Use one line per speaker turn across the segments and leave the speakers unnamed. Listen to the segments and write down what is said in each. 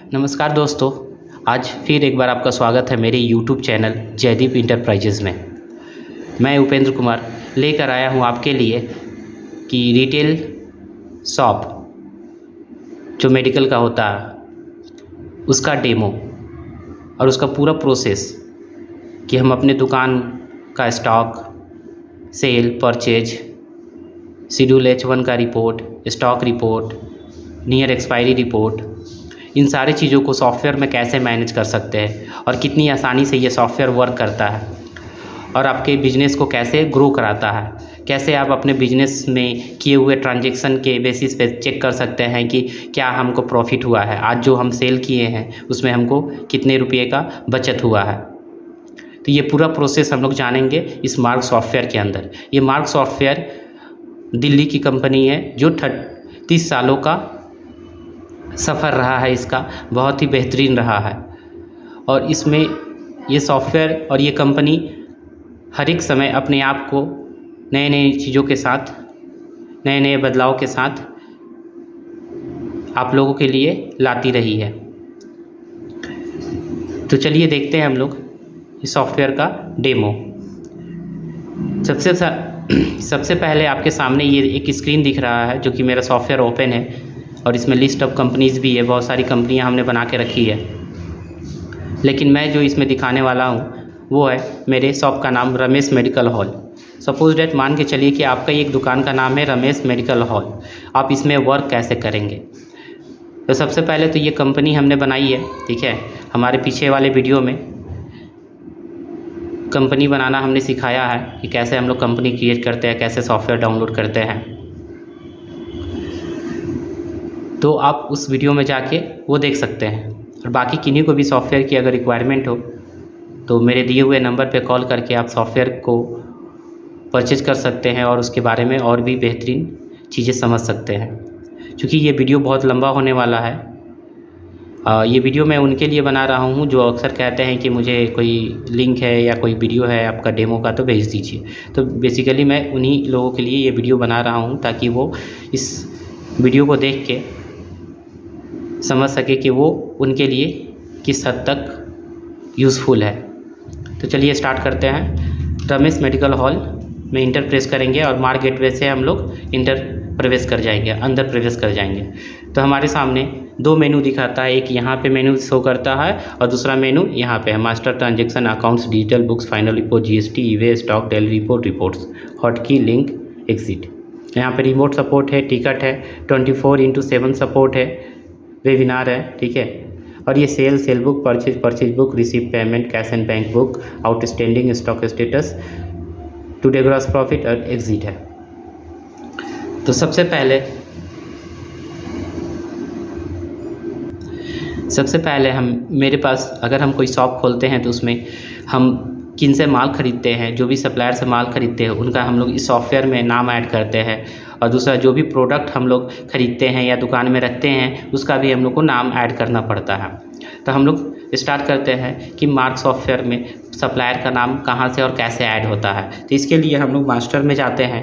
नमस्कार दोस्तों, आज फिर एक बार आपका स्वागत है मेरे यूट्यूब चैनल जयदीप इंटरप्राइजेज़ में। मैं उपेंद्र कुमार लेकर आया हूँ आपके लिए कि रिटेल शॉप जो मेडिकल का होता है उसका डेमो और उसका पूरा प्रोसेस कि हम अपने दुकान का stock, cell, purchase, schedule H1 का report, stock report, near expiry report, इन सारी चीज़ों को सॉफ्टवेयर में कैसे मैनेज कर सकते हैं और कितनी आसानी से ये सॉफ्टवेयर वर्क करता है और आपके बिज़नेस को कैसे ग्रो कराता है, कैसे आप अपने बिज़नेस में किए हुए ट्रांजैक्शन के बेसिस पे चेक कर सकते हैं कि क्या हमको प्रॉफिट हुआ है, आज जो हम सेल किए हैं उसमें हमको कितने रुपये का बचत हुआ है। तो ये पूरा प्रोसेस हम लोग जानेंगे इस मार्क सॉफ्टवेयर के अंदर। ये मार्क सॉफ्टवेयर दिल्ली की कंपनी है जो 30 सालों का सफ़र रहा है, इसका बहुत ही बेहतरीन रहा है और इसमें ये सॉफ्टवेयर और ये कंपनी हर एक समय अपने आप को नए नए चीज़ों के साथ, नए नए बदलाव के साथ आप लोगों के लिए लाती रही है। तो चलिए देखते हैं हम लोग इस सॉफ्टवेयर का डेमो। सबसे पहले आपके सामने ये एक स्क्रीन दिख रहा है जो कि मेरा सॉफ्टवेयर ओपन है और इसमें लिस्ट ऑफ कंपनीज़ भी है, बहुत सारी कंपनियां हमने बना के रखी है। लेकिन मैं जो इसमें दिखाने वाला हूँ वो है मेरे शॉप का नाम Ramesh medical hall. Suppose date मान के चलिए कि आपका एक दुकान का नाम है रमेश मेडिकल हॉल। आप इसमें वर्क कैसे करेंगे? तो सबसे पहले तो ये कंपनी हमने बनाई है, ठीक है। हमारे पीछे वाले वीडियो में कंपनी बनाना हमने सिखाया है कि कैसे हम लोग कंपनी क्रिएट करते हैं, कैसे सॉफ्टवेयर डाउनलोड करते हैं। तो आप उस वीडियो में जाके वो देख सकते हैं। और बाकी किन्हीं को भी सॉफ्टवेयर की अगर रिक्वायरमेंट हो तो मेरे दिए हुए नंबर पे कॉल करके आप सॉफ्टवेयर को परचेज कर सकते हैं और उसके बारे में और भी बेहतरीन चीज़ें समझ सकते हैं। क्योंकि ये वीडियो बहुत लंबा होने वाला है। ये वीडियो मैं उनके लिए बना रहा हूँ जो अक्सर कहते हैं कि मुझे कोई लिंक है या कोई वीडियो है आपका डेमो का तो भेज दीजिए। तो बेसिकली मैं उन्हीं लोगों के लिए ये वीडियो बना रहा हूँ ताकि वो इस वीडियो को देख के समझ सके कि वो उनके लिए किस हद तक यूज़फुल है। तो चलिए स्टार्ट करते हैं। रमेश मेडिकल हॉल में इंटर प्रेस करेंगे और मार्क गेटवे से हम लोग प्रवेश कर जाएंगे, अंदर प्रवेश कर जाएंगे। तो हमारे सामने दो मेनू दिखाता है, एक यहाँ पे मेनू शो करता है और दूसरा मेनू यहाँ पे है, master transaction, accounts, digital books, final report, GST, e-way, stock, daily report, reports, hotkey, link, exit. यहाँ पे रिमोट सपोर्ट है, टिकट है, 24/7 सपोर्ट है, वेबिनार है, ठीक है। और ये cell book, purchase book, receive payment, cash and bank book, outstanding, stock status, today gross profit और एग्जिट है। तो सबसे पहले हम मेरे पास अगर हम कोई शॉप खोलते हैं तो उसमें हम किन से माल ख़रीदते हैं, जो भी सप्लायर से माल ख़रीदते हैं उनका हम लोग इस सॉफ्टवेयर में नाम ऐड करते हैं। और दूसरा जो भी प्रोडक्ट हम लोग ख़रीदते हैं या दुकान में रखते हैं उसका भी हम लोग को नाम ऐड करना पड़ता है। तो हम लोग स्टार्ट करते हैं कि मार्क सॉफ्टवेयर में सप्लायर का नाम कहाँ से और कैसे ऐड होता है। तो इसके लिए हम लोग मास्टर में जाते हैं।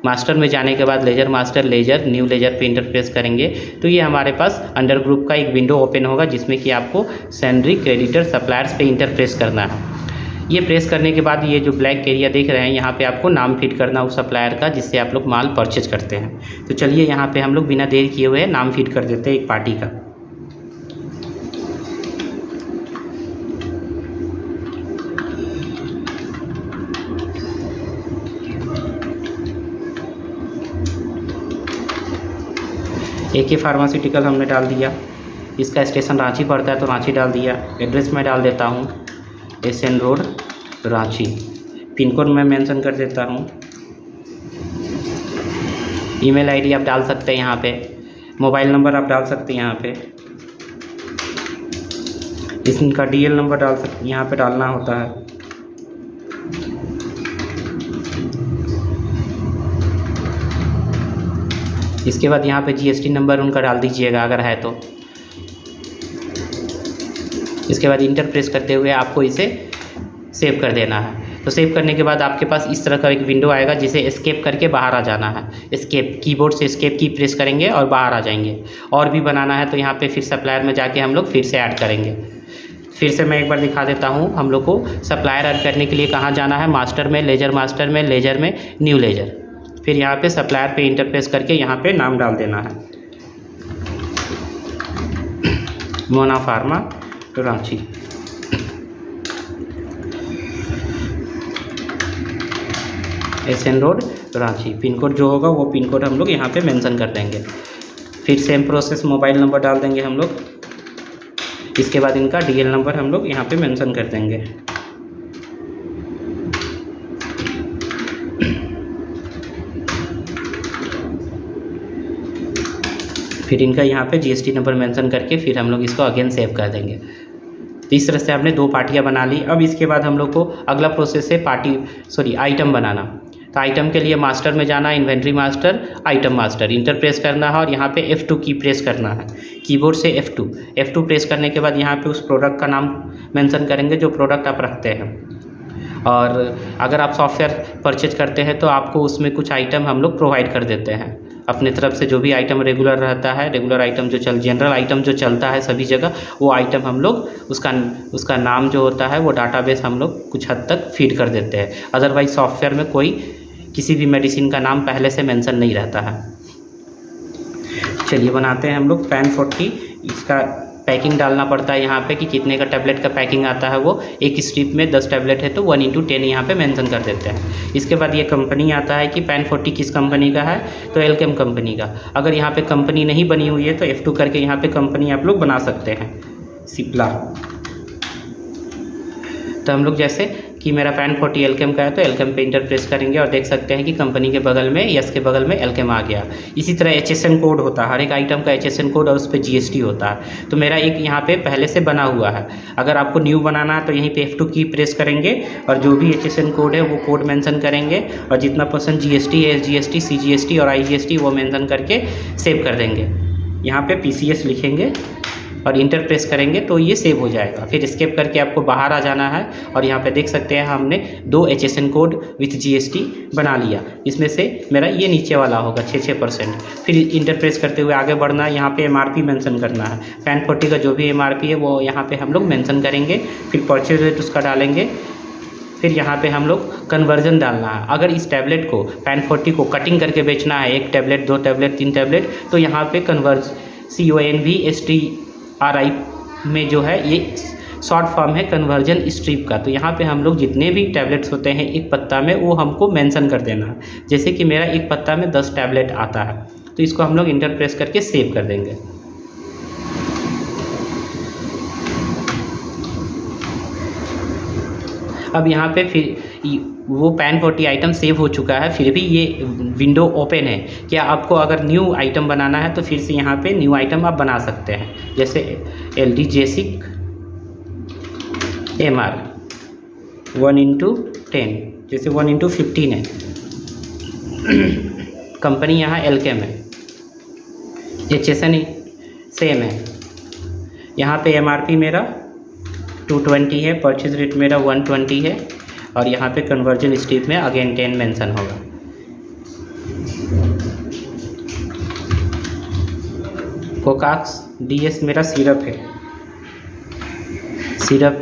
मास्टर में जाने के बाद लेजर मास्टर, न्यू लेजर पे इंटर प्रेस करेंगे तो ये हमारे पास अंडर ग्रुप का एक विंडो ओपन होगा जिसमें कि आपको सैलरी, क्रेडिटर, सप्लायर्स पे इंटर प्रेस करना है। ये प्रेस करने के बाद ये जो ब्लैक एरिया देख रहे हैं यहाँ पे आपको नाम फिट करना उस सप्लायर का जिससे आप लोग माल परचेज करते हैं। तो चलिए यहाँ पे हम लोग बिना देर किए हुए नाम फिट कर देते हैं एक पार्टी का। AK फार्मास्यूटिकल हमने डाल दिया। इसका स्टेशन रांची पड़ता है तो रांची डाल दिया। एड्रेस मैं डाल देता हूँ SN road Ranchi. Pin code मैं मेंशन कर देता हूँ। ईमेल ID आप डाल सकते हैं यहाँ पे। मोबाइल नंबर आप डाल सकते हैं यहाँ पे। इसका DL नंबर डाल सकते, यहाँ पे डालना होता है। इसके बाद यहाँ पे GST नंबर उनका डाल दीजिएगा अगर है तो। इसके बाद इंटर प्रेस करते हुए आपको इसे सेव कर देना है। तो सेव करने के बाद आपके पास इस तरह का एक विंडो आएगा जिसे एस्केप करके बाहर आ जाना है। एस्केप कीबोर्ड से एस्केप की प्रेस करेंगे और बाहर आ जाएंगे। और भी बनाना है तो यहाँ पे फिर सप्लायर में जाके हम लोग फिर से ऐड करेंगे। फिर से मैं एक बार दिखा देता हूँ हम लोग को सप्लायर ऐड करने के लिए कहाँ जाना है, मास्टर में, लेजर मास्टर में, लेजर में, न्यू लेजर। फिर यहाँ पे सप्लायर पे इंटरप्रेस करके यहाँ पे नाम डाल देना है, Mona pharma Ranchi. SN road Ranchi. Pin code जो होगा वो पिन कोड हम लोग यहाँ पे मेंशन कर देंगे। फिर सेम प्रोसेस मोबाइल नंबर डाल देंगे हम लोग। इसके बाद इनका DL नंबर हम लोग यहाँ पे मेंशन कर देंगे। फिर इनका यहाँ पे GST नंबर मेंशन करके फिर हम लोग इसको अगेन सेव कर देंगे। तो इस तरह से आपने 2 पार्टियाँ बना ली। अब इसके बाद हम लोग को अगला प्रोसेस है आइटम बनाना। तो आइटम के लिए मास्टर में जाना, inventory master, item master, enter press करना है और यहाँ पे F2 की प्रेस करना है, कीबोर्ड से F2 प्रेस करने के बाद यहाँ पे उस प्रोडक्ट का नाम मेंशन करेंगे जो प्रोडक्ट आप रखते हैं। और अगर आप सॉफ्टवेयर परचेज करते हैं तो आपको उसमें कुछ आइटम हम लोग प्रोवाइड कर देते हैं अपनी तरफ से। जो भी आइटम रेगुलर रहता है, रेगुलर आइटम जनरल आइटम जो चलता है सभी जगह, वो आइटम हम लोग उसका नाम जो होता है वो डाटाबेस हम लोग कुछ हद तक फीड कर देते हैं। अदरवाइज सॉफ्टवेयर में कोई किसी भी मेडिसिन का नाम पहले से मेंशन नहीं रहता है। चलिए बनाते हैं हम लोग पैन 40। इसका पैकिंग डालना पड़ता है यहाँ पे कि कितने का टैबलेट का पैकिंग आता है। वो एक स्ट्रिप में 10 टैबलेट है तो 1/10 यहाँ पे मेंशन कर देते हैं। इसके बाद ये कंपनी आता है कि पैन 40 किस कंपनी का है, तो एल्केम कंपनी का। अगर यहाँ पे कंपनी नहीं बनी हुई है तो F2 करके यहाँ पे कंपनी आप लोग बना सकते हैं, सिप्ला। तो हम लोग जैसे कि मेरा पैन 40 एल्केम का है तो एल्केम पे इंटर प्रेस करेंगे और देख सकते हैं कि कंपनी के बगल में, यस के बगल में एल्केम आ गया। इसी तरह HSN कोड होता है, हर एक आइटम का HSN कोड और उस पर GST होता है। तो मेरा एक यहाँ पे पहले से बना हुआ है। अगर आपको न्यू बनाना है तो यहीं पे F2 की प्रेस करेंगे और जो भी HSN कोड है वो कोड मेंशन करेंगे और जितना % GST है, SGST, CGST और IGST वो मेंशन करके सेव कर देंगे। यहाँ पे PCS लिखेंगे और इंटर प्रेस करेंगे तो ये सेव हो जाएगा। फिर एस्केप करके आपको बाहर आ जाना है और यहाँ पे देख सकते हैं हमने 2 HSN कोड विथ GST बना लिया। इसमें से मेरा ये नीचे वाला होगा 6%। फिर इंटर प्रेस करते हुए आगे बढ़ना है। यहाँ पे MRP मेंशन करना है। पैन 40 का जो भी MRP है वो यहाँ पे हम लोग मेंशन करेंगे। फिर परचेज रेट उसका डालेंगे। फिर यहाँ पे हम लोग कन्वर्जन डालना है। अगर इस टैबलेट को पैन 40 को कटिंग करके बेचना है, 1 टैबलेट, 2 टैबलेट, 3 टैबलेट, तो यहाँ पे CONVSTRI में जो है ये शॉर्ट फॉर्म है कन्वर्जन स्ट्रिप का। तो यहाँ पे हम लोग जितने भी टैबलेट्स होते हैं एक पत्ता में वो हमको मेंशन कर देना है। जैसे कि मेरा एक पत्ता में 10 टैबलेट आता है तो इसको हम लोग इंटर प्रेस करके सेव कर देंगे। अब यहाँ पे फिर वो पैन 40 आइटम सेव हो चुका है, फिर भी ये विंडो ओपन है। क्या आपको अगर न्यू आइटम बनाना है तो फिर से यहाँ पे न्यू आइटम आप बना सकते हैं। जैसे LD जेसिक MR 1/10, जैसे 1/15 है। कंपनी यहाँ एल्केम है, HSN सेम है। यहाँ पे MRP मेरा 220 है, परचेज रेट मेरा 120 है और यहाँ पे कन्वर्जन स्ट्रिप में अगेन 10 मेंशन होगा। कोकाक्स DS मेरा सिरप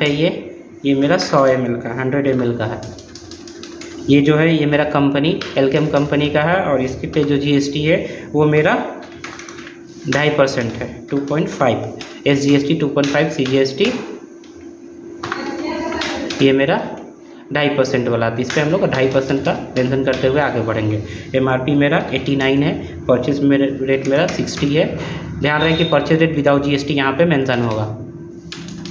है, ये मेरा 100 ml का, 100 ml का है। ये जो है ये मेरा कंपनी एल्केम कंपनी का है और इसके पे जो GST है वो मेरा 2.5% है, 2.5 SGST, 2.5 CGST, ये मेरा 2.5% वाला। तो इस पर हम लोग 2.5% का मेंशन करते हुए आगे बढ़ेंगे। MRP मेरा 89 है, परचेज रेट मेरा 60 है। ध्यान रखें कि परचेज रेट विदाउट GST यहाँ पे मेंशन होगा।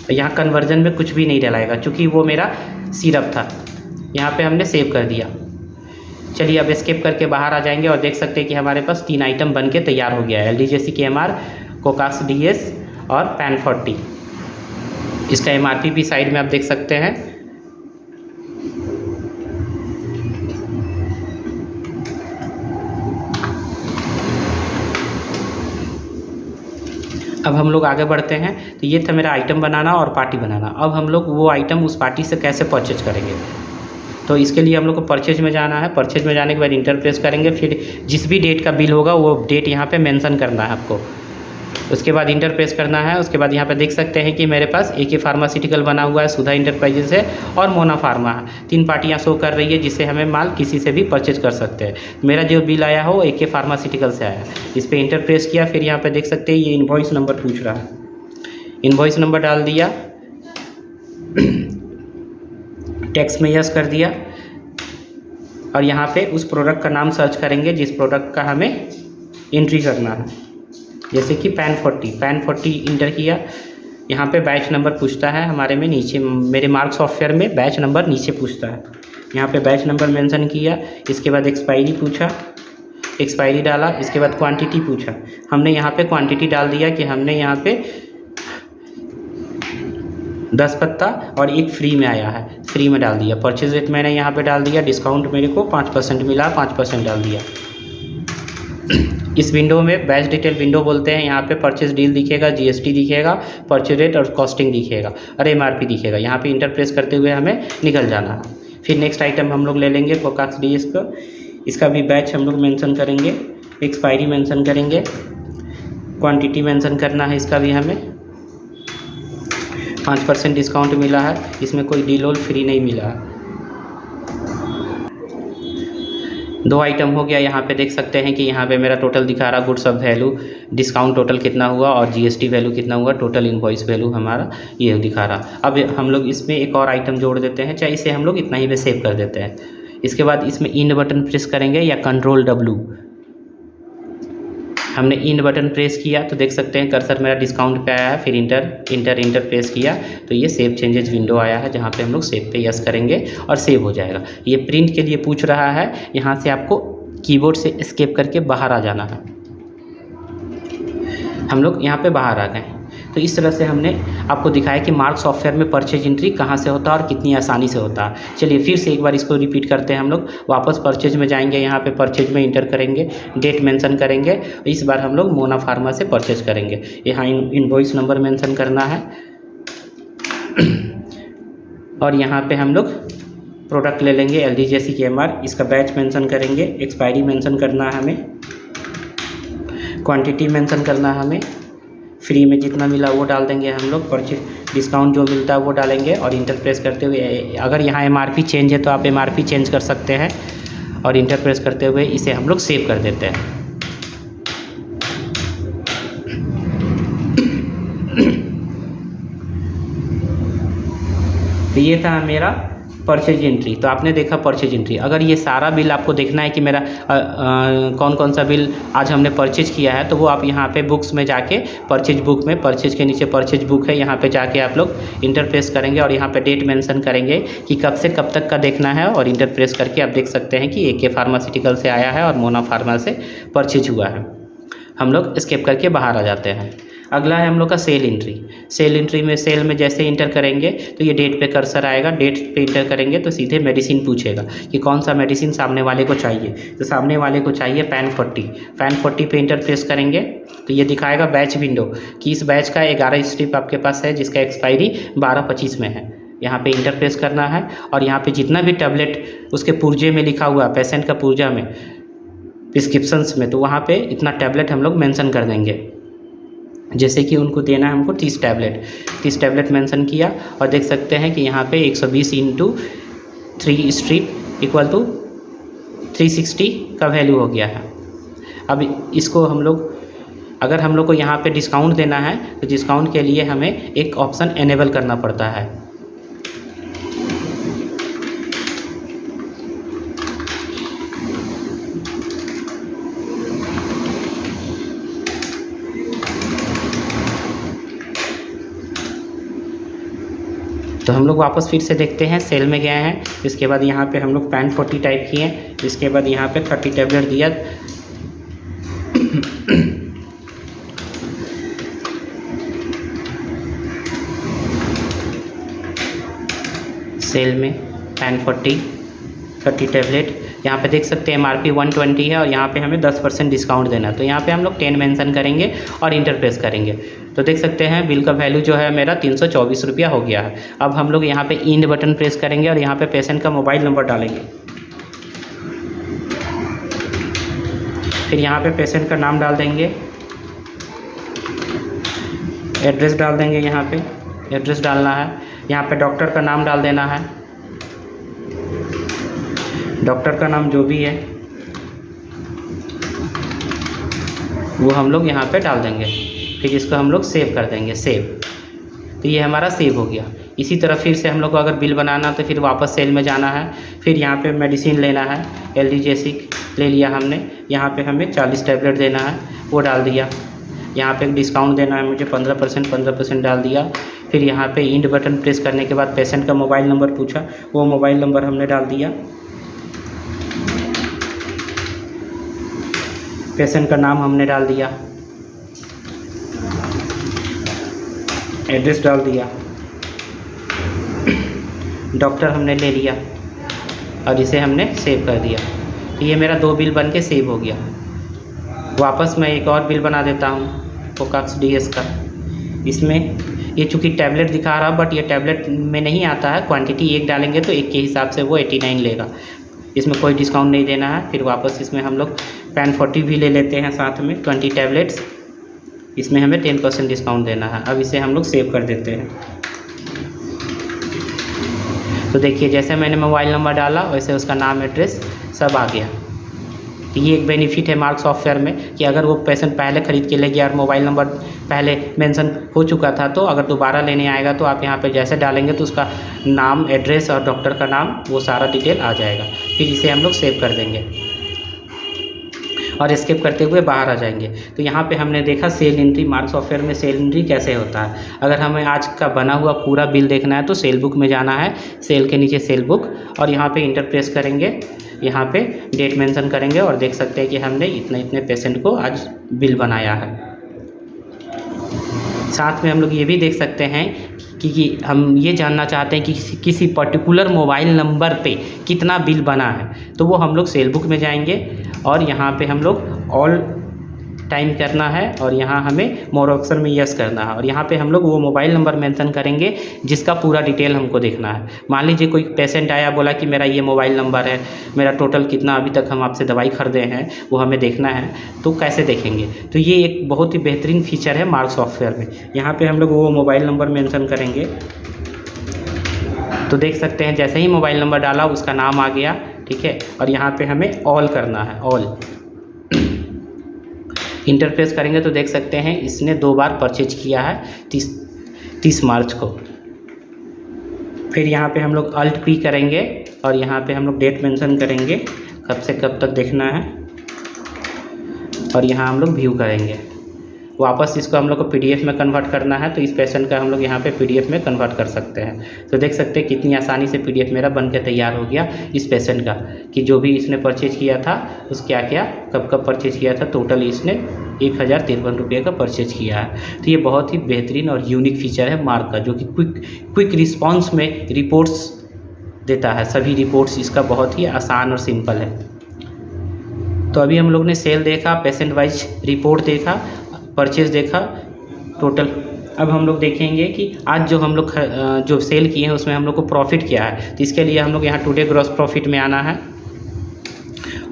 तो यहाँ कन्वर्जन में कुछ भी नहीं डलाएगा क्योंकि वो मेरा सिरप था। यहाँ पे हमने सेव कर दिया। चलिए अब एस्केप करके बाहर आ जाएंगे और देख सकते हैं कि हमारे पास 3 आइटम बन के तैयार हो गया है। LD जेसिक MR, कोकाक्स DS और पैन 40। इसका MRP भी साइड में आप देख सकते हैं। अब हम लोग आगे बढ़ते हैं। तो ये था मेरा आइटम बनाना और पार्टी बनाना। अब हम लोग वो आइटम उस पार्टी से कैसे परचेज करेंगे। तो इसके लिए हम लोग को परचेज में जाना है। परचेज में जाने के बाद इंटर प्रेस करेंगे, फिर जिस भी डेट का बिल होगा वो डेट यहाँ पे मेंशन करना है आपको। उसके बाद इंटर प्रेस करना है। उसके बाद यहाँ पे देख सकते हैं कि मेरे पास AK फार्मास्यूटिकल बना हुआ है, सुधा इंटरप्राइजेज है और मोना फार्मा है। 3 पार्टियाँ शो कर रही है जिससे हमें माल किसी से भी परचेज कर सकते हैं। मेरा जो बिल आया हो AK फार्मास्यूटिकल से आया। इस पर इंटर प्रेस किया, फिर यहाँ पर देख सकते हैं ये इन्वॉइस नंबर पूछ रहा है। इन्वॉइस नंबर डाल दिया, टैक्स में यस कर दिया और यहाँ पे उस प्रोडक्ट का नाम सर्च करेंगे जिस प्रोडक्ट का हमें एंट्री करना है। जैसे कि पैन 40 इंटर किया। यहाँ पे बैच नंबर पूछता है हमारे में, नीचे मेरे मार्क सॉफ्टवेयर में बैच नंबर नीचे पूछता है। यहाँ पे बैच नंबर मेंशन किया। इसके बाद एक्सपायरी पूछा, एक्सपायरी डाला। इसके बाद क्वांटिटी पूछा, हमने यहाँ पे क्वांटिटी डाल दिया कि हमने यहाँ पे 10 पत्ता और एक फ्री में आया है, फ्री में डाल दिया। परचेज रेट मैंने यहाँ पे डाल दिया, डिस्काउंट मेरे को 5% मिला, 5% डाल दिया। इस विंडो में बैच डिटेल विंडो बोलते हैं। यहाँ पे परचेज डील दिखेगा, GST दिखेगा, परचेज रेट और कॉस्टिंग दिखेगा और MRP दिखेगा। यहाँ पे इंटर प्रेस करते हुए हमें निकल जाना है। फिर नेक्स्ट आइटम हम लोग ले लेंगे कोकाक्स DS का। इसका भी बैच हम लोग मेंशन करेंगे, एक्सपायरी मेंशन करेंगे, क्वांटिटी मेंशन करना है। इसका भी हमें 5% डिस्काउंट मिला है, इसमें कोई डील और फ्री नहीं मिला है। 2 आइटम हो गया। यहाँ पे देख सकते हैं कि यहाँ पे मेरा टोटल दिखा रहा goods of value, discount total कितना हुआ और GST वैल्यू कितना हुआ, टोटल इनवॉइस वैल्यू हमारा ये दिखा रहा। अब हम लोग इसमें एक और आइटम जोड़ देते हैं, चाहे इसे हम लोग इतना ही पे सेव कर देते हैं। इसके बाद इसमें इन बटन प्रेस करेंगे या कंट्रोल W। हमने इन बटन प्रेस किया तो देख सकते हैं कर्सर मेरा डिस्काउंट पे आया है। फिर इंटर प्रेस किया तो ये सेव चेंजेस विंडो आया है, जहाँ पे हम लोग सेव पे यस करेंगे और सेव हो जाएगा। ये प्रिंट के लिए पूछ रहा है, यहाँ से आपको कीबोर्ड से एस्केप करके बाहर आ जाना है। हम लोग यहाँ पे बाहर आ गए। तो इस तरह से हमने आपको दिखाया कि मार्क सॉफ्टवेयर में परचेज एंट्री कहाँ से होता है और कितनी आसानी से होता है। चलिए फिर से एक बार इसको रिपीट करते हैं। हम लोग वापस परचेज में जाएंगे, यहाँ पे परचेज में इंटर करेंगे, डेट मेंशन करेंगे। इस बार हम लोग मोना फार्मा से परचेज करेंगे। यहाँ इनवॉइस नंबर मेंशन करना है और यहाँ पे हम लोग प्रोडक्ट ले लेंगे LDJC KMR। इसका बैच मेंशन करेंगे, एक्सपायरी मेंशन करना है हमें, क्वांटिटी मेंशन करना है हमें, फ्री में जितना मिला वो डाल देंगे हम लोग, परचेज डिस्काउंट जो मिलता है वो डालेंगे और इंटर प्रेस करते हुए अगर यहाँ MRP चेंज है तो आप MRP चेंज कर सकते हैं और इंटर प्रेस करते हुए इसे हम लोग सेव कर देते हैं। तो ये था मेरा परचेज एंट्री। तो आपने देखा परचेज एंट्री। अगर ये सारा बिल आपको देखना है कि मेरा कौन कौन सा बिल आज हमने परचेज किया है, तो वो आप यहाँ पे बुक्स में जाके परचेज बुक में, परचेज के नीचे परचेज बुक है, यहाँ पे जाके आप लोग इंटर प्रेस करेंगे और यहाँ पे डेट मेंशन करेंगे कि कब से कब तक का देखना है और इंटर प्रेस करके आप देख सकते हैं कि AK फार्मास्यूटिकल से आया है और मोना फार्मा से परचेज हुआ है। हम लोग स्किप करके बाहर आ जाते हैं। अगला है हम लोग का सेल एंट्री। सेल एंट्री में सेल में जैसे इंटर करेंगे तो ये डेट पे कर्सर आएगा, डेट पे इंटर करेंगे तो सीधे मेडिसिन पूछेगा कि कौन सा मेडिसिन सामने वाले को चाहिए। तो सामने वाले को चाहिए पैन 40 पे इंटर प्रेस करेंगे तो ये दिखाएगा बैच विंडो कि इस बैच का 11 स्ट्रिप आपके पास है जिसका एक्सपायरी 12/25 में है। यहाँ पे इंटर प्रेस करना है और यहाँ पे जितना भी टैबलेट उसके पुर्जे में लिखा हुआ, पेशेंट का पुर्जा में, प्रिस्क्रिप्शंस में, तो वहाँ पे इतना टैबलेट हम लोग मेंशन कर देंगे। जैसे कि उनको देना है हमको 30 टैबलेट मेंशन किया और देख सकते हैं कि यहाँ पे 120 × 3 स्ट्रिप इक्वल टू 360 का वैल्यू हो गया है। अब इसको हम लोग, अगर हम लोग को यहाँ पे डिस्काउंट देना है तो डिस्काउंट के लिए हमें एक ऑप्शन एनेबल करना पड़ता है। तो हम लोग वापस फिर से देखते हैं, सेल में गए हैं। इसके बाद यहाँ पे हम लोग पैन 40 टाइप किए, इसके बाद यहाँ पे 30 टैबलेट दिया। सेल में पैन 40 30 टैबलेट, यहाँ पे देख सकते हैं MRP 120 है और यहाँ पे हमें 10% डिस्काउंट देना है। तो यहाँ पे हम लोग 10 मेंशन करेंगे और इंटर प्रेस करेंगे। तो देख सकते हैं बिल का वैल्यू जो है मेरा 324 रुपया हो गया है। अब हम लोग यहाँ पे इंड बटन प्रेस करेंगे और यहाँ पे पेशेंट का मोबाइल नंबर डालेंगे। फिर यहाँ पे पेशेंट का नाम डाल देंगे, एड्रेस डाल देंगे, यहाँ पे एड्रेस डालना है। यहाँ पे डॉक्टर का नाम डाल देना है, डॉक्टर का नाम जो भी है वो हम लोग यहाँ पे डाल देंगे। फिर इसको हम लोग सेव कर देंगे, सेव। तो ये हमारा सेव हो गया। इसी तरह फिर से हम लोग को अगर बिल बनाना तो फिर वापस सेल में जाना है। फिर यहाँ पे मेडिसिन लेना है, एल्जीजेसिक ले लिया हमने, यहाँ पे हमें 40 टैबलेट देना है, वो डाल दिया। यहाँ पे एक डिस्काउंट देना है मुझे 15% डाल दिया। फिर यहाँ पे इंड बटन प्रेस करने के बाद पेशेंट का मोबाइल नंबर पूछा, वो मोबाइल नंबर हमने डाल दिया। पेशेंट का नाम हमने डाल दिया, एड्रेस डाल दिया, डॉक्टर हमने ले लिया और इसे हमने सेव कर दिया। तो ये मेरा 2 बिल बन के सेव हो गया। वापस मैं एक और बिल बना देता हूँ कोकाक्स DS का। इसमें ये चूँकि टैबलेट दिखा रहा बट ये टैबलेट में नहीं आता है, क्वांटिटी 1 डालेंगे तो 1 के हिसाब से वो 89 लेगा। इसमें कोई डिस्काउंट नहीं देना है। फिर वापस इसमें हम लोग पैन 40 भी ले लेते हैं साथ में, 20 टैबलेट्स, इसमें हमें 10% डिस्काउंट देना है। अब इसे हम लोग सेव कर देते हैं। तो देखिए जैसे मैंने मोबाइल नंबर डाला वैसे उसका नाम, एड्रेस सब आ गया। तो ये एक बेनिफिट है मार्क सॉफ्टवेयर में कि अगर वो पेशेंट पहले ख़रीद के ले गया और मोबाइल नंबर पहले मेंशन हो चुका था तो अगर दोबारा लेने आएगा तो आप यहाँ पे जैसे डालेंगे तो उसका नाम, एड्रेस और डॉक्टर का नाम वो सारा डिटेल आ जाएगा। फिर इसे हम लोग सेव कर देंगे और स्किप करते हुए बाहर आ जाएंगे। तो यहाँ पे हमने देखा सेल एंट्री, मार्क सॉफ्टवेयर में सेल एंट्री कैसे होता है। अगर हमें आज का बना हुआ पूरा बिल देखना है तो सेल बुक में जाना है, सेल के नीचे सेल बुक, और यहाँ पे इंटर प्रेस करेंगे, यहाँ पे डेट मेंशन करेंगे और देख सकते हैं कि हमने इतने इतने पेशेंट को आज बिल बनाया है। साथ में हम लोग ये भी देख सकते हैं कि हम ये जानना चाहते हैं कि किसी पर्टिकुलर मोबाइल नंबर पे कितना बिल बना है, तो वो हम लोग सेल बुक में जाएंगे और यहाँ पे हम लोग ऑल टाइम करना है और यहाँ हमें मोर ऑप्शन में यस करना है और यहाँ पे हम लोग वो मोबाइल नंबर मेंशन करेंगे जिसका पूरा डिटेल हमको देखना है। मान लीजिए कोई पेशेंट आया, बोला कि मेरा ये मोबाइल नंबर है, मेरा टोटल कितना अभी तक हम आपसे दवाई खरीदे हैं वो हमें देखना है, तो कैसे देखेंगे। तो ये एक बहुत ही बेहतरीन फीचर है मार्क सॉफ्टवेयर में। यहाँ पर हम लोग वो मोबाइल नंबर मेंशन करेंगे तो देख सकते हैं जैसे ही मोबाइल नंबर डाला उसका नाम आ गया, ठीक है। और यहाँ पे हमें ऑल करना है, ऑल इंटरप्रेस करेंगे तो देख सकते हैं इसने 2 बार परचेज किया है 30 मार्च को। फिर यहाँ पे हम लोग अल्ट P करेंगे और यहाँ पे हम लोग डेट मेंशन करेंगे कब से कब तक देखना है और यहाँ हम लोग व्यू करेंगे। वापस इसको हम लोग को PDF में कन्वर्ट करना है तो इस पेशेंट का हम लोग यहाँ पे PDF में कन्वर्ट कर सकते हैं। तो देख सकते हैं कितनी आसानी से PDF मेरा बन के तैयार हो गया इस पेशेंट का, कि जो भी इसने परचेज किया था उस क्या क्या कब कब परचेज किया था, टोटल इसने 1053 रुपये का परचेज किया है। तो ये बहुत ही बेहतरीन और यूनिक फीचर है मार्क का, जो कि क्विक रिस्पॉन्स में रिपोर्ट्स देता है। सभी रिपोर्ट्स इसका बहुत ही आसान और सिंपल है। तो अभी हम लोग ने सेल देखा, पेशेंट वाइज रिपोर्ट देखा, परचेज देखा टोटल। अब हम लोग देखेंगे कि आज जो हम लोग जो सेल किए हैं उसमें हम लोग को प्रॉफिट क्या है। तो इसके लिए हम लोग यहाँ टुडे ग्रॉस प्रॉफिट में आना है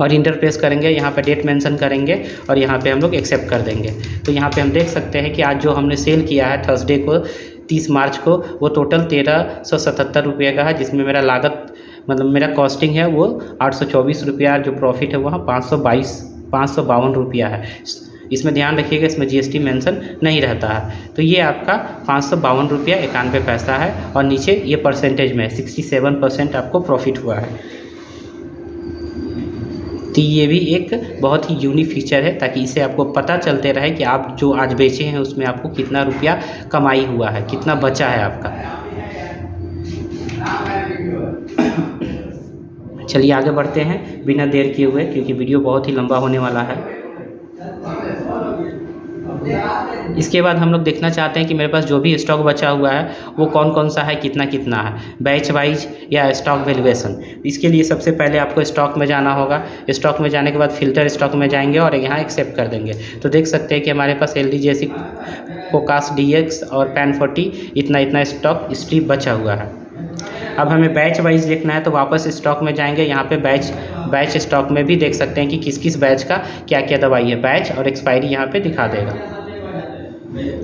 और इंटर प्रेस करेंगे, यहाँ पे डेट मेंशन करेंगे और यहाँ पे हम लोग एक्सेप्ट कर देंगे। तो यहाँ पे हम देख सकते हैं कि आज जो हमने सेल किया है थर्सडे को 30 मार्च को, वो टोटल 1377 रुपये का है, जिसमें मेरा लागत मतलब मेरा कॉस्टिंग है वो 824 रुपया, जो प्रॉफिट है वहाँ 552 रुपया है। इसमें ध्यान रखिएगा इसमें GST मेंशन नहीं रहता है। तो ये आपका 552 रुपया 91 पैसा है और नीचे ये परसेंटेज में 67% आपको प्रॉफिट हुआ है। तो ये भी एक बहुत ही यूनिक फीचर है, ताकि इसे आपको पता चलते रहे कि आप जो आज बेचे हैं उसमें आपको कितना रुपया कमाई हुआ है, कितना बचा है आपका। चलिए आगे बढ़ते हैं बिना देर किए हुए, क्योंकि वीडियो बहुत ही लंबा होने वाला है। इसके बाद हम लोग देखना चाहते हैं कि मेरे पास जो भी स्टॉक बचा हुआ है वो कौन कौन सा है, कितना कितना है, बैच वाइज या स्टॉक वैल्यूएशन। इसके लिए सबसे पहले आपको स्टॉक में जाना होगा। स्टॉक में जाने के बाद फिल्टर स्टॉक में जाएंगे और यहाँ एक्सेप्ट कर देंगे। तो देख सकते हैं कि हमारे पास LDJC, कोकास DX और पैन 40 इतना स्टॉक स्ट्रिप बचा हुआ है। अब हमें बैच वाइज देखना है तो वापस स्टॉक में जाएंगे। यहाँ पे बैच स्टॉक में भी देख सकते हैं कि किस किस बैच का क्या क्या दवाई है, बैच और एक्सपायरी यहाँ पे दिखा देगा।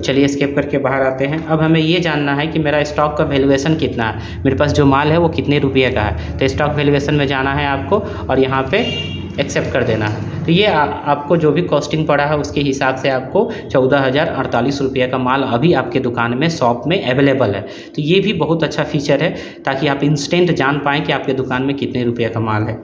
चलिए स्किप करके बाहर आते हैं। अब हमें ये जानना है कि मेरा स्टॉक का वैल्यूएशन कितना है, मेरे पास जो माल है वो कितने रुपये का है। तो स्टॉक वैल्यूएशन में जाना है आपको और यहाँ पे एक्सेप्ट कर देना है। तो ये आपको जो भी कॉस्टिंग पड़ा है उसके हिसाब से आपको 14,048 रुपये का माल अभी आपके दुकान में शॉप में अवेलेबल है। तो ये भी बहुत अच्छा फीचर है ताकि आप इंस्टेंट जान पाएँ कि आपके दुकान में कितने रुपये का माल है।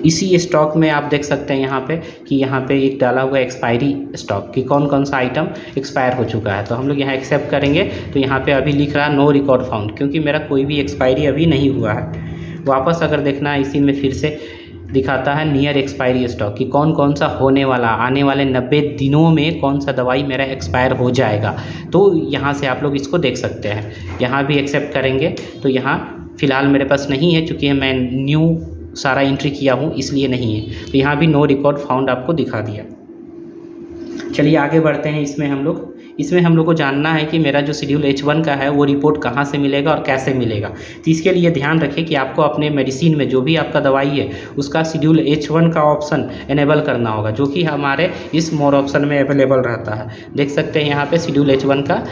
इसी स्टॉक में आप देख सकते हैं यहाँ पे कि यहाँ पे एक डाला हुआ एक्सपायरी स्टॉक कि कौन कौन सा आइटम एक्सपायर हो चुका है। तो हम लोग यहाँ एक्सेप्ट करेंगे तो यहाँ पे अभी लिख रहा नो रिकॉर्ड फाउंड, क्योंकि मेरा कोई भी एक्सपायरी अभी नहीं हुआ है। वापस अगर देखना है इसी में फिर से दिखाता है नियर एक्सपायरी स्टॉक कि कौन कौन सा होने वाला, आने वाले 90 दिनों में कौन सा दवाई मेरा एक्सपायर हो जाएगा। तो यहाँ से आप लोग इसको देख सकते हैं। यहाँ भी एक्सेप्ट करेंगे तो यहाँ फ़िलहाल मेरे पास नहीं है, चूँकि मैं न्यू सारा एंट्री किया हूँ इसलिए नहीं है। तो यहाँ भी नो रिकॉर्ड फाउंड आपको दिखा दिया। चलिए आगे बढ़ते हैं। इसमें हम लोग को जानना है कि मेरा जो शेड्यूल H1 का है वो रिपोर्ट कहाँ से मिलेगा और कैसे मिलेगा। तो इसके लिए ध्यान रखें कि आपको अपने मेडिसिन में जो भी आपका दवाई है उसका शेड्यूल H1 का ऑप्शन इनेबल करना होगा, जो कि हमारे इस मोर ऑप्शन में अवेलेबल रहता है। देख सकते हैं यहाँ पे शेड्यूल H1 का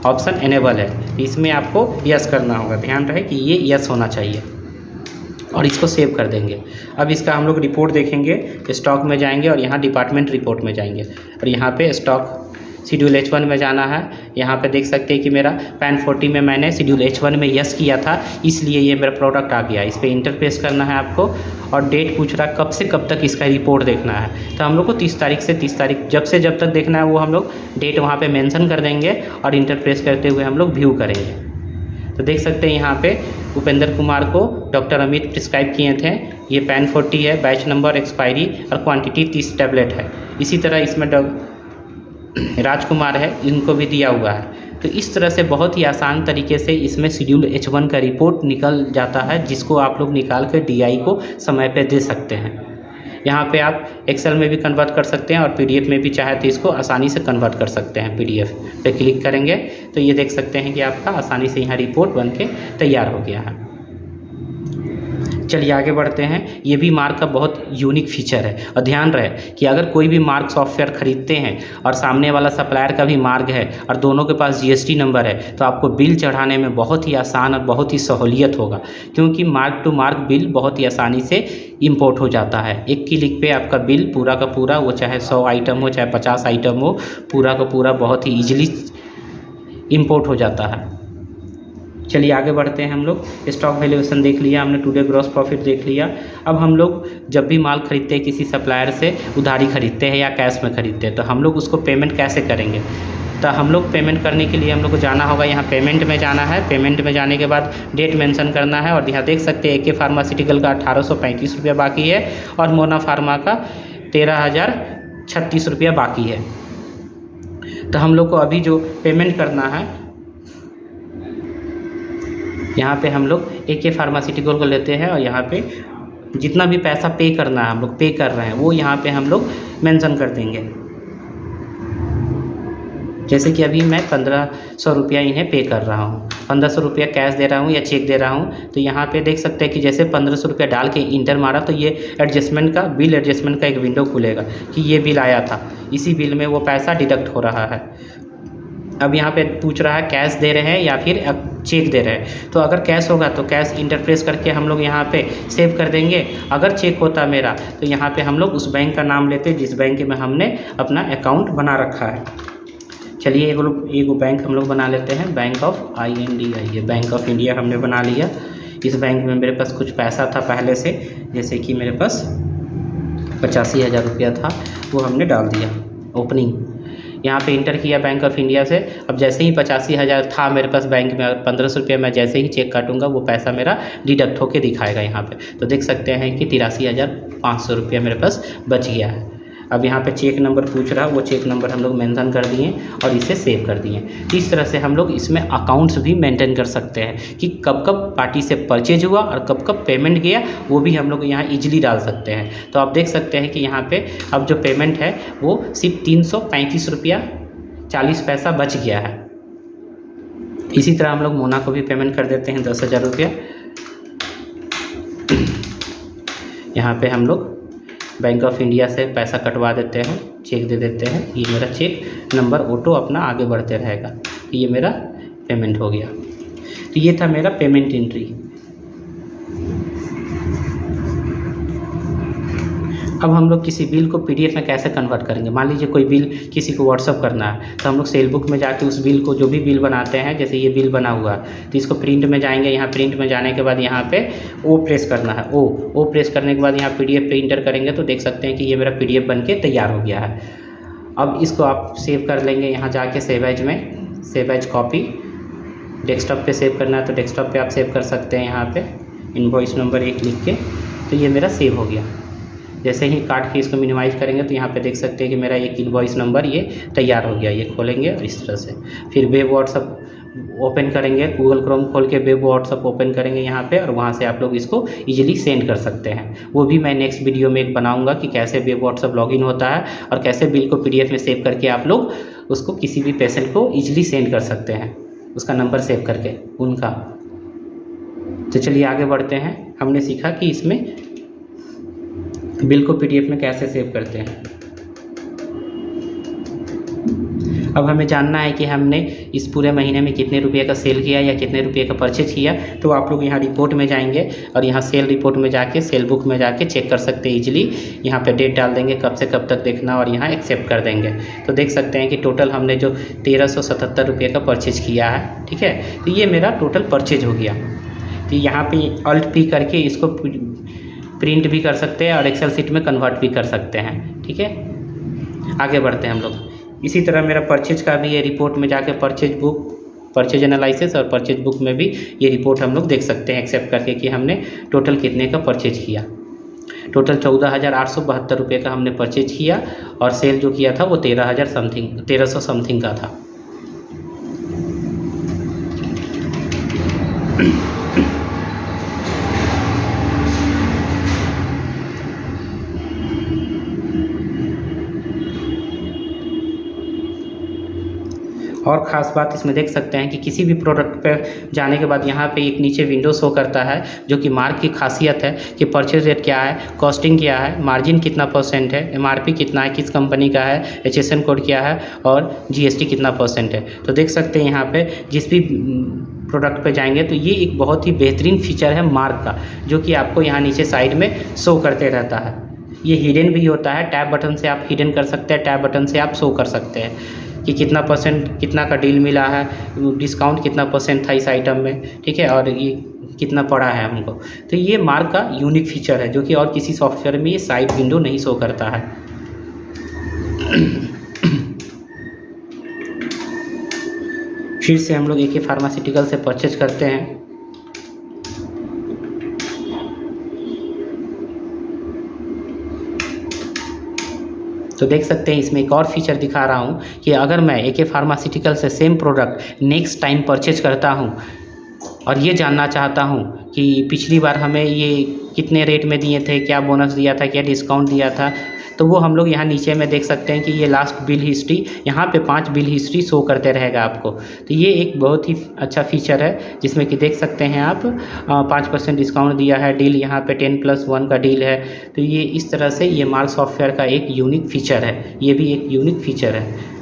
ऑप्शन इनेबल है। इसमें आपको यस करना होगा। ध्यान रहे कि ये यस होना चाहिए और इसको सेव कर देंगे। अब इसका हम लोग रिपोर्ट देखेंगे। स्टॉक में जाएंगे और यहाँ डिपार्टमेंट रिपोर्ट में जाएंगे और यहाँ पे स्टॉक शेड्यूल H1 में जाना है। यहाँ पे देख सकते हैं कि मेरा पैन 40 में मैंने शेड्यूल H1 में यस किया था, इसलिए ये मेरा प्रोडक्ट आ गया। इस पर इंटरप्रेस करना है आपको और डेट पूछ रहा कब से कब तक इसका रिपोर्ट देखना है। तो हम लोग को 30 तारीख से 30 तारीख जब से जब तक देखना है वो हम लोग डेट वहाँ पर मेंशन कर देंगे और इंटरप्रेस करते हुए हम लोग व्यू करेंगे। तो देख सकते हैं यहाँ पे उपेंद्र कुमार को डॉक्टर अमित प्रिस्क्राइब किए थे। ये पैन 40 है, बैच नंबर, एक्सपायरी और क्वांटिटी 30 टैबलेट है। इसी तरह इसमें राजकुमार है, इनको भी दिया हुआ है। तो इस तरह से बहुत ही आसान तरीके से इसमें शेड्यूल H1 का रिपोर्ट निकल जाता है, जिसको आप लोग निकाल कर DI को समय पे दे सकते हैं। यहाँ पे आप एक्सेल में भी कन्वर्ट कर सकते हैं और PDF में भी चाहे तो इसको आसानी से कन्वर्ट कर सकते हैं। PDF पे क्लिक करेंगे तो ये देख सकते हैं कि आपका आसानी से यहाँ रिपोर्ट बन के तैयार हो गया है। चलिए आगे बढ़ते हैं। ये भी मार्क का बहुत यूनिक फीचर है और ध्यान रहे कि अगर कोई भी मार्क सॉफ्टवेयर खरीदते हैं और सामने वाला सप्लायर का भी मार्क है और दोनों के पास GST नंबर है तो आपको बिल चढ़ाने में बहुत ही आसान और बहुत ही सहूलियत होगा, क्योंकि मार्क टू मार्क बिल बहुत ही आसानी से इंपोर्ट हो जाता है। एक क्लिक पे आपका बिल पूरा का पूरा, वो चाहे 100 आइटम हो चाहे 50 आइटम हो, पूरा का पूरा बहुत ही ईजिली इंपोर्ट हो जाता है। चलिए आगे बढ़ते हैं। हम लोग स्टॉक वैल्यूएशन देख लिया हमने, टुडे ग्रॉस प्रॉफिट देख लिया। अब हम लोग जब भी माल खरीदते हैं किसी सप्लायर से, उधारी खरीदते हैं या कैश में खरीदते हैं, तो हम लोग उसको पेमेंट कैसे करेंगे। तो हम लोग पेमेंट करने के लिए हम लोग को जाना होगा, यहाँ पेमेंट में जाना है। पेमेंट में जाने के बाद डेट मेंशन करना है और यहाँ देख सकते हैं AK फार्मास्यूटिकल का 1835 रुपया बाकी है और मोना फार्मा का 13,036 रुपया बाकी है। तो हम लोग को अभी जो पेमेंट करना है, यहाँ पे हम लोग AK फार्मास्यूटिकल को लेते हैं और यहाँ पे जितना भी पैसा पे करना है हम लोग पे कर रहे हैं वो यहाँ पे हम लोग मेंशन कर देंगे। जैसे कि अभी मैं 1500 रुपया इन्हें पे कर रहा हूँ, 1500 रुपया कैश दे रहा हूँ या चेक दे रहा हूँ। तो यहाँ पे देख सकते हैं कि जैसे 1500 रुपया डाल के इंटर मारा तो ये एडजस्टमेंट का बिल एडजस्टमेंट का एक विंडो खुलेगा कि ये बिल आया था, इसी बिल में वो पैसा डिडक्ट हो रहा है। अब यहाँ पे पूछ रहा है कैश दे रहे हैं या फिर चेक दे रहे हैं। तो अगर कैश होगा तो कैश इंटरप्रेस करके हम लोग यहाँ पे सेव कर देंगे। अगर चेक होता मेरा तो यहाँ पे हम लोग उस बैंक का नाम लेते जिस बैंक में हमने अपना अकाउंट बना रखा है। चलिए एक बैंक हम लोग बना लेते हैं, बैंक ऑफ INDI, ये बैंक ऑफ इंडिया हमने बना लिया। इस बैंक में मेरे पास कुछ पैसा था पहले से, जैसे कि मेरे पास 85,000 रुपया था, वो हमने डाल दिया। ओपनिंग यहाँ पे इंटर किया बैंक ऑफ इंडिया से। अब जैसे ही 85,000 था मेरे पास बैंक में, 1500 रुपया मैं जैसे ही चेक काटूंगा वो पैसा मेरा डिडक्ट होके दिखाएगा यहाँ पे। तो देख सकते हैं कि 83,500 रुपया मेरे पास बच गया है। अब यहाँ पे चेक नंबर पूछ रहा है, वो चेक नंबर हम लोग मेंशन कर दिए और इसे सेव कर दिए। इस तरह से हम लोग इसमें अकाउंट्स भी मेंटेन कर सकते हैं कि कब कब पार्टी से परचेज हुआ और कब कब पेमेंट गया, वो भी हम लोग यहाँ ईजिली डाल सकते हैं। तो आप देख सकते हैं कि यहाँ पे अब जो पेमेंट है वो सिर्फ 335 रुपया 40 पैसा बच गया है। इसी तरह हम लोग मोना को भी पेमेंट कर देते हैं 10,000 रुपया। यहाँ पे हम लोग बैंक ऑफ इंडिया से पैसा कटवा देते हैं, चेक दे देते हैं। ये मेरा चेक नंबर ऑटो अपना आगे बढ़ते रहेगा। ये मेरा पेमेंट हो गया। तो ये था मेरा पेमेंट एंट्री। अब हम लोग किसी बिल को पीडीएफ में कैसे कन्वर्ट करेंगे। मान लीजिए कोई बिल किसी को व्हाट्सअप करना है, तो हम लोग सेल बुक में जाके उस बिल को, जो भी बिल बनाते हैं, जैसे ये बिल बना हुआ है तो इसको प्रिंट में जाएंगे। यहाँ प्रिंट में जाने के बाद यहाँ पे ओ प्रेस करना है। ओ प्रेस करने के बाद यहाँ पीडीएफ पे इंटर करेंगे तो देख सकते हैं कि ये मेरा पीडीएफ बन के तैयार हो गया है। अब इसको आप सेव कर लेंगे यहाँ जाके सेव एज में, सेव एज कॉपी। डेस्कटॉप पे सेव करना है तो डेस्कटॉप पे आप सेव कर सकते हैं। यहाँ पे इनवॉइस नंबर 1 लिख के, तो ये मेरा सेव हो गया। जैसे ही काट के इसको मिनिमाइज करेंगे तो यहाँ पे देख सकते हैं कि मेरा एक इनवॉइस नंबर ये तैयार हो गया। ये खोलेंगे और इस तरह से फिर वेब व्हाट्सअप ओपन करेंगे, गूगल क्रोम खोल के वेब व्हाट्सअप ओपन करेंगे यहाँ पे, और वहाँ से आप लोग इसको इजीली सेंड कर सकते हैं। वो भी मैं नेक्स्ट वीडियो में एक बनाऊँगा कि कैसे वेब व्हाट्सअप लॉगिन होता है और कैसे बिल को पीडीएफ में सेव करके आप लोग उसको किसी भी पेशेंट को ईजिली सेंड कर सकते हैं, उसका नंबर सेव करके उनका। तो चलिए आगे बढ़ते हैं। हमने सीखा कि इसमें बिल को पीडीएफ में कैसे सेव करते हैं। अब हमें जानना है कि हमने इस पूरे महीने में कितने रुपये का सेल किया या कितने रुपये का परचेज किया। तो आप लोग यहाँ रिपोर्ट में जाएंगे और यहाँ सेल रिपोर्ट में जाके, सेल बुक में जाके चेक कर सकते हैं इजीली। यहाँ पे डेट डाल देंगे, कब से कब तक देखना, और यहाँ एक्सेप्ट कर देंगे। तो देख सकते हैं कि टोटल हमने जो 1377 रुपये का परचेज किया है, ठीक है। तो ये मेरा टोटल परचेज हो गया। तो यहाँ पर अल्ट पी करके इसको प्रिंट भी कर सकते हैं और एक्सेल शीट में कन्वर्ट भी कर सकते हैं, ठीक है। आगे बढ़ते हैं हम लोग। इसी तरह मेरा परचेज का भी ये रिपोर्ट में जाके परचेज बुक, परचेज एनालिसिस और परचेज बुक में भी ये रिपोर्ट हम लोग देख सकते हैं एक्सेप्ट करके कि हमने टोटल कितने का परचेज किया। टोटल 14,872 रुपये का हमने परचेज किया और सेल जो किया था वो 1300 समथिंग का था। और ख़ास बात इसमें देख सकते हैं कि किसी भी प्रोडक्ट पर जाने के बाद यहाँ पे एक नीचे विंडो शो करता है, जो कि मार्क की खासियत है कि परचेज रेट क्या है, कॉस्टिंग क्या है, मार्जिन कितना % है, एमआरपी कितना है, किस कंपनी का है, HSN कोड क्या है और GST कितना % है। तो देख सकते हैं यहाँ पे जिस भी प्रोडक्ट पे जाएंगे तो ये एक बहुत ही बेहतरीन फीचर है मार्क का, जो कि आपको यहाँ नीचे साइड में शो करते रहता है। ये हिडन भी होता है, टैब बटन से आप हिडन कर सकते हैं, टैब बटन से आप शो कर सकते हैं कि कितना % कितना का डील मिला है, डिस्काउंट कितना % था इस आइटम में, ठीक है, और ये कितना पड़ा है हमको। तो ये मार्क का यूनिक फीचर है जो कि और किसी सॉफ्टवेयर में ये साइड विंडो नहीं शो करता है। फिर से हम लोग AK फार्मास्यूटिकल से परचेज करते हैं। तो देख सकते हैं इसमें एक और फीचर दिखा रहा हूँ कि अगर मैं AK फार्मास्यूटिकल से same product next time purchase करता हूँ और ये जानना चाहता हूँ कि पिछली बार हमें ये कितने रेट में दिए थे, क्या बोनस दिया था, क्या डिस्काउंट दिया था, तो वो हम लोग यहाँ नीचे में देख सकते हैं कि ये लास्ट बिल हिस्ट्री, यहाँ पे 5 बिल हिस्ट्री शो करते रहेगा आपको। तो ये एक बहुत ही अच्छा फीचर है जिसमें कि देख सकते हैं आप 5% डिस्काउंट दिया है, डील यहाँ पे 10+1 का डील है। तो ये इस तरह से ये मार्क सॉफ्टवेयर का एक यूनिक फीचर है, ये भी एक यूनिक फीचर है।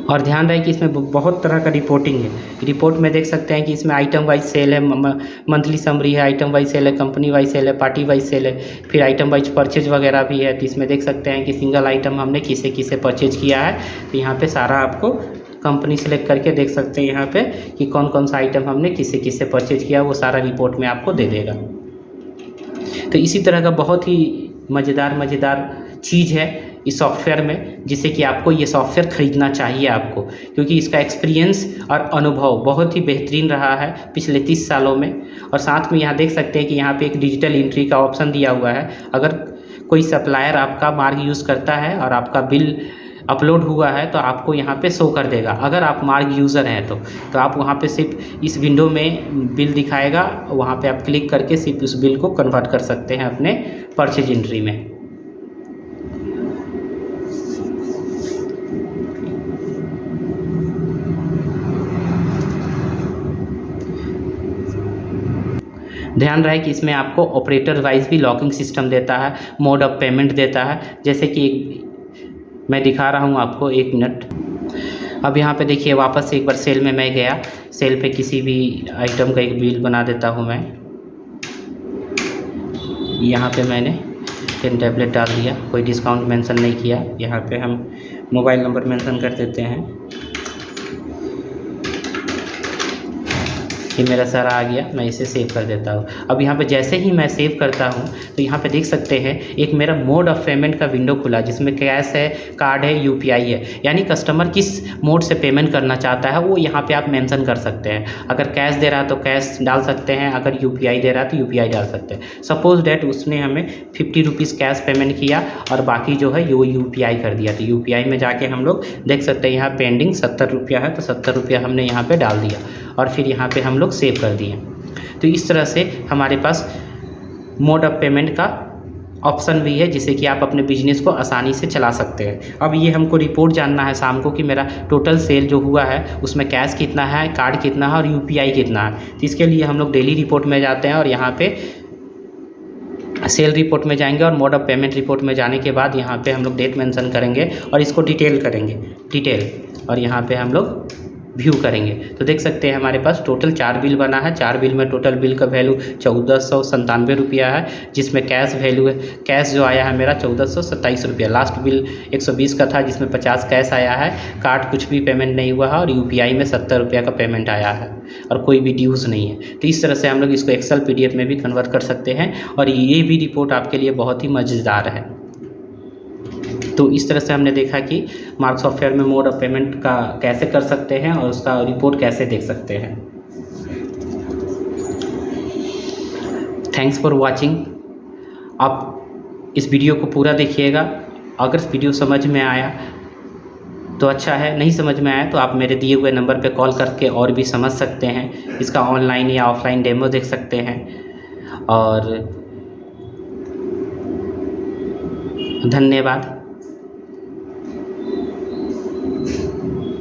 और ध्यान रहे कि इसमें बहुत तरह का रिपोर्टिंग है। रिपोर्ट में देख सकते हैं कि इसमें आइटम वाइज सेल है, मंथली समरी है, आइटम वाइज सेल है, कंपनी वाइज सेल है, पार्टी वाइज सेल है, फिर आइटम वाइज परचेज वगैरह भी है। तो इसमें देख सकते हैं कि सिंगल आइटम हमने किसे किसे परचेज किया है। तो यहाँ पे सारा आपको कंपनी सेलेक्ट करके देख सकते हैं यहाँ पे कि कौन कौन सा आइटम हमने किसे किसे परचेज किया, वो सारा रिपोर्ट में आपको दे देगा। तो इसी तरह का बहुत ही मज़ेदार चीज़ है इस सॉफ्टवेयर में, जिससे कि आपको ये सॉफ्टवेयर ख़रीदना चाहिए आपको, क्योंकि इसका एक्सपीरियंस और अनुभव बहुत ही बेहतरीन रहा है पिछले 30 सालों में। और साथ में यहाँ देख सकते हैं कि यहाँ पे एक डिजिटल एंट्री का ऑप्शन दिया हुआ है। अगर कोई सप्लायर आपका मार्ग यूज़ करता है और आपका बिल अपलोड हुआ है तो आपको यहाँ पे शो कर देगा। अगर आप मार्ग यूज़र हैं तो आप वहाँ पे सिर्फ इस विंडो में बिल दिखाएगा, वहाँ पे आप क्लिक करके सिर्फ उस बिल को कन्वर्ट कर सकते हैं अपने परचेज एंट्री में। ध्यान रहे कि इसमें आपको ऑपरेटर वाइज भी लॉकिंग सिस्टम देता है, मोड ऑफ पेमेंट देता है, जैसे कि मैं दिखा रहा हूँ आपको, 1 मिनट। अब यहाँ पे देखिए वापस से एक बार सेल में मैं गया, सेल पे किसी भी आइटम का एक बिल बना देता हूँ मैं। यहाँ पे मैंने 10 टैबलेट डाल दिया, कोई डिस्काउंट मेंशन नहीं किया। यहाँ पे हम मोबाइल नंबर मेंशन कर देते हैं। ये मेरा सारा आ गया, मैं इसे सेव कर देता हूँ। अब यहाँ पे जैसे ही मैं सेव करता हूँ तो यहाँ पे देख सकते हैं एक मेरा मोड ऑफ पेमेंट का विंडो खुला, जिसमें कैश है, कार्ड है, यूपीआई है। यानी कस्टमर किस मोड से पेमेंट करना चाहता है वो यहाँ पे आप मेंशन कर सकते हैं। अगर कैश दे रहा है तो कैश डाल सकते हैं, अगर यूपीआई दे रहा है तो यूपीआई डाल सकते हैं। सपोज डैट उसने हमें 50 रुपीज़ कैश पेमेंट किया और बाकी जो है वो यूपीआई कर दिया, तो यूपीआई में जाके हम लोग देख सकते हैं यहाँ पेंडिंग 70 रुपया है, तो 70 रुपया हमने यहाँ पे डाल दिया और फिर यहाँ पे हम लोग सेव कर दिए। तो इस तरह से हमारे पास मोड ऑफ पेमेंट का ऑप्शन भी है, जिससे कि आप अपने बिजनेस को आसानी से चला सकते हैं। अब ये हमको रिपोर्ट जानना है शाम को कि मेरा टोटल सेल जो हुआ है उसमें कैश कितना है, कार्ड कितना है और यूपीआई कितना है। तो इसके लिए हम लोग डेली रिपोर्ट में जाते हैं और यहाँ पे सेल रिपोर्ट में जाएंगे और मोड ऑफ पेमेंट रिपोर्ट में जाने के बाद यहाँ पे हम लोग डेट मेंशन करेंगे और इसको डिटेल करेंगे, और यहाँ पे हम लोग व्यू करेंगे। तो देख सकते हैं हमारे पास टोटल 4 बिल बना है। 4 बिल में टोटल बिल का वैल्यू 1497 रुपया है, जिसमें कैश वैल्यू है, कैश जो आया है मेरा 1427 रुपया। लास्ट बिल 120 का था, जिसमें 50 कैश आया है, कार्ड कुछ भी पेमेंट नहीं हुआ है और यूपीआई में 70 रुपया का पेमेंट आया है और कोई भी ड्यूज़ नहीं है। तो इस तरह से हम लोग इसको एक्सेल PDF में भी कन्वर्ट कर सकते हैं और ये भी रिपोर्ट आपके लिए बहुत ही मज़ेदार है। तो इस तरह से हमने देखा कि मार्ग सॉफ्टवेयर में मोड ऑफ पेमेंट का कैसे कर सकते हैं और उसका रिपोर्ट कैसे देख सकते हैं। Thanks for watching. आप इस वीडियो को पूरा देखिएगा। अगर वीडियो समझ में आया तो अच्छा है, नहीं समझ में आया तो आप मेरे दिए हुए नंबर पे कॉल करके और भी समझ सकते हैं। इसका ऑनलाइन या ऑफलाइन डेमो देख सकते हैं। और धन्यवाद।